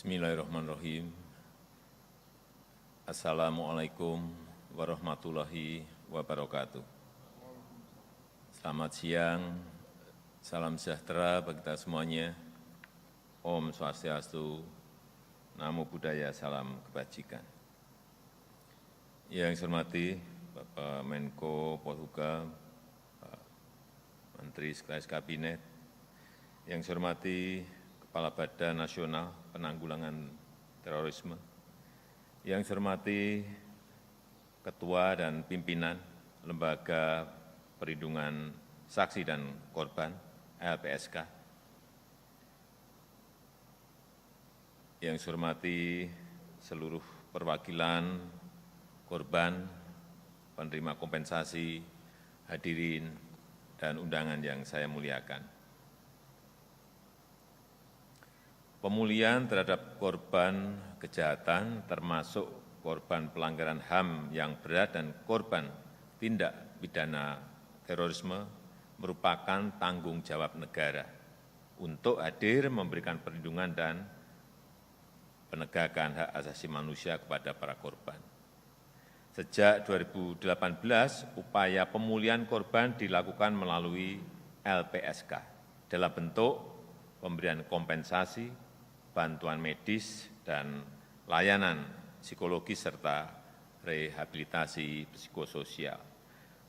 Bismillahirrahmanirrahim. Assalamualaikum warahmatullahi wabarakatuh. Selamat siang, salam sejahtera bagi kita semuanya. Om Swastiastu, Namo Buddhaya, salam kebajikan. Yang saya hormati Bapak Menko Polhukam, Pak Menteri Sekretaris Kabinet, yang saya hormati Kepala Badan Nasional Penanggulangan Terorisme, yang saya hormati Ketua dan Pimpinan Lembaga Perlindungan Saksi dan Korban LPSK, yang saya hormati seluruh perwakilan korban, penerima kompensasi, hadirin, dan undangan yang saya muliakan. Pemulihan terhadap korban kejahatan termasuk korban pelanggaran HAM yang berat dan korban tindak pidana terorisme merupakan tanggung jawab negara untuk hadir memberikan perlindungan dan penegakan hak asasi manusia kepada para korban. Sejak 2018, upaya pemulihan korban dilakukan melalui LPSK dalam bentuk pemberian kompensasi, bantuan medis, dan layanan psikologis serta rehabilitasi psikososial.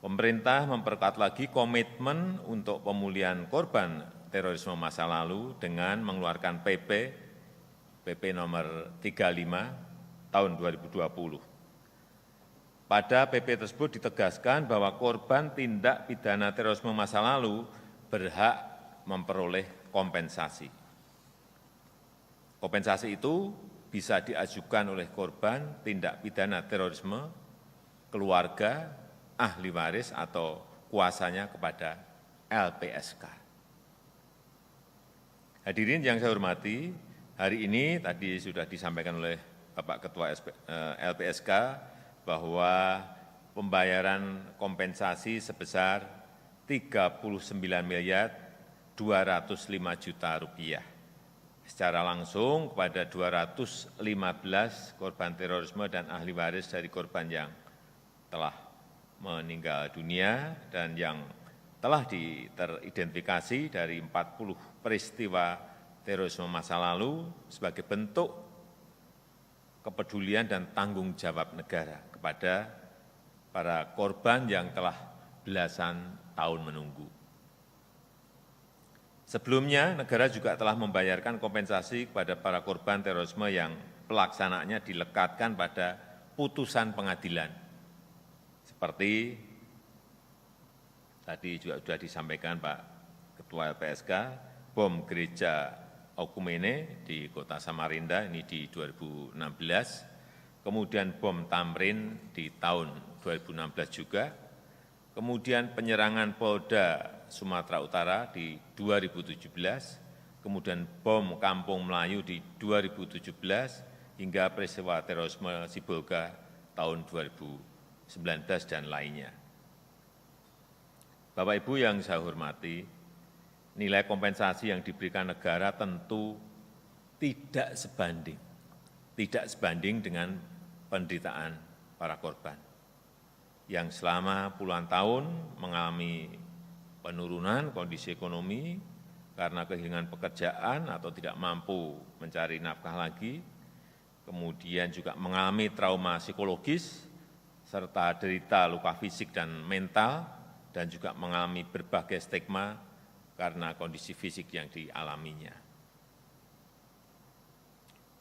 Pemerintah memperkuat lagi komitmen untuk pemulihan korban terorisme masa lalu dengan mengeluarkan PP nomor 35 tahun 2020. Pada PP tersebut ditegaskan bahwa korban tindak pidana terorisme masa lalu berhak memperoleh kompensasi. Kompensasi itu bisa diajukan oleh korban tindak pidana terorisme, keluarga, ahli waris, atau kuasanya kepada LPSK. Hadirin yang saya hormati, hari ini tadi sudah disampaikan oleh Bapak Ketua LPSK bahwa pembayaran kompensasi sebesar Rp39.205 miliar secara langsung kepada 215 korban terorisme dan ahli waris dari korban yang telah meninggal dunia dan yang telah teridentifikasi dari 40 peristiwa terorisme masa lalu sebagai bentuk kepedulian dan tanggung jawab negara kepada para korban yang telah belasan tahun menunggu. Sebelumnya, negara juga telah membayarkan kompensasi kepada para korban terorisme yang pelaksanaannya dilekatkan pada putusan pengadilan. Seperti tadi juga sudah disampaikan Pak Ketua LPSK, bom gereja Okumene di kota Samarinda ini di 2016, kemudian bom Tamrin di tahun 2016 juga, kemudian penyerangan Polda Sumatera Utara di 2017, kemudian bom Kampung Melayu di 2017, hingga peristiwa terorisme Sibolga tahun 2019 dan lainnya. Bapak Ibu yang saya hormati, nilai kompensasi yang diberikan negara tentu tidak sebanding dengan penderitaan para korban yang selama puluhan tahun mengalami penurunan kondisi ekonomi karena kehilangan pekerjaan atau tidak mampu mencari nafkah lagi, kemudian juga mengalami trauma psikologis, serta derita luka fisik dan mental, dan juga mengalami berbagai stigma karena kondisi fisik yang dialaminya.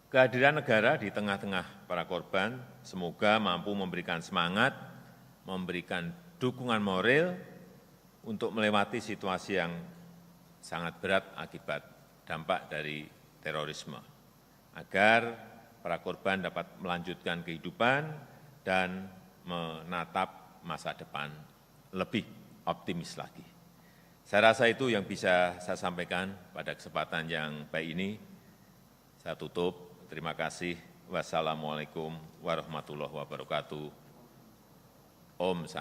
Kehadiran negara di tengah-tengah para korban semoga mampu memberikan semangat, memberikan dukungan moral untuk melewati situasi yang sangat berat akibat dampak dari terorisme, agar para korban dapat melanjutkan kehidupan dan menatap masa depan lebih optimis lagi. Saya rasa itu yang bisa saya sampaikan pada kesempatan yang baik ini. Saya tutup. Terima kasih. Wassalamualaikum warahmatullahi wabarakatuh. Om Santi.